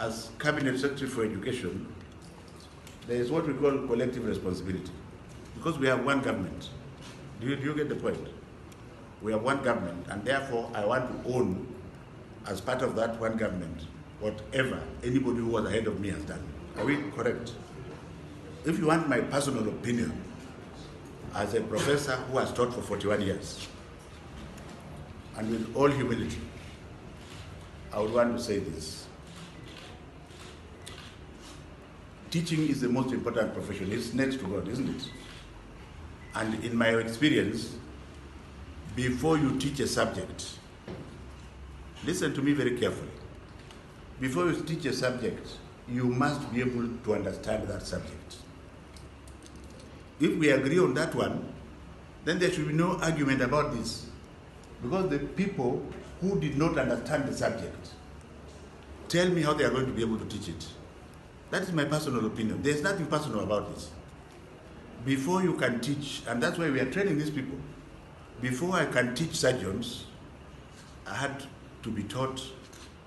as Cabinet Secretary for Education, there is what we call collective responsibility. Because we have one government. Do you get the point? We have one government, and therefore I want to own, as part of that one government, whatever anybody who was ahead of me has done. Are we correct? If you want my personal opinion, as a professor who has taught for 41 years, and with all humility, I would want to say this. Teaching is the most important profession. It's next to God, isn't it? And in my experience, before you teach a subject, listen to me very carefully. Before you teach a subject, you must be able to understand that subject. If we agree on that one, then there should be no argument about this. Because the people who did not understand the subject, tell me how they are going to be able to teach it. That is my personal opinion. There's nothing personal about this. Before you can teach, and that's why we are training these people, before I can teach surgeons, I had to be taught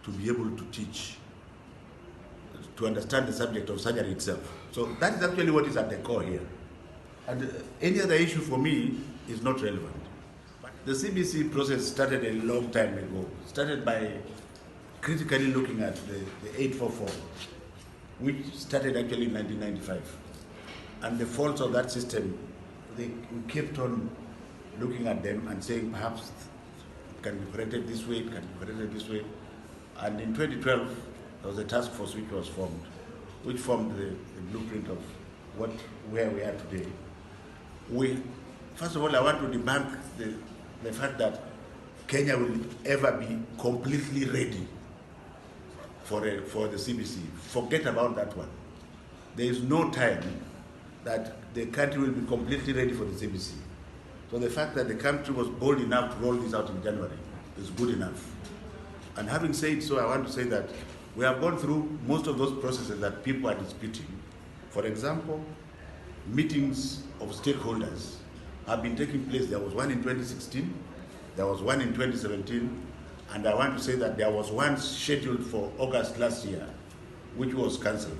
to be able to teach, to understand the subject of surgery itself. So that is actually what is at the core here. And any other issue for me is not relevant. The CBC process started a long time ago. Started by critically looking at the 844, which started actually in 1995. And the faults of that system, we kept on looking at them and saying perhaps it can be corrected this way, it can be corrected this way. And in 2012, there was a task force which formed the blueprint of where we are today. First of all, I want to debunk the fact that Kenya will ever be completely ready for the CBC. Forget about that one. There is no time that the country will be completely ready for the CBC. So the fact that the country was bold enough to roll this out in January is good enough. And having said so, I want to say that we have gone through most of those processes that people are disputing. For example, meetings of stakeholders have been taking place. There was one in 2016, there was one in 2017, and I want to say that there was one scheduled for August last year, which was cancelled.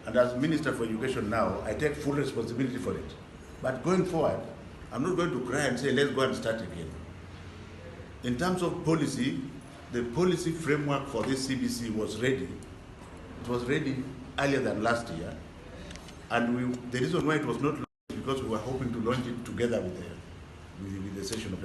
And as Minister for Education now, I take full responsibility for it. But going forward, I'm not going to cry and say, let's go and start again. In terms of policy, the policy framework for this CBC was ready. It was ready earlier than last year. And the reason why it was not launched is because we were hoping to launch it together with the session of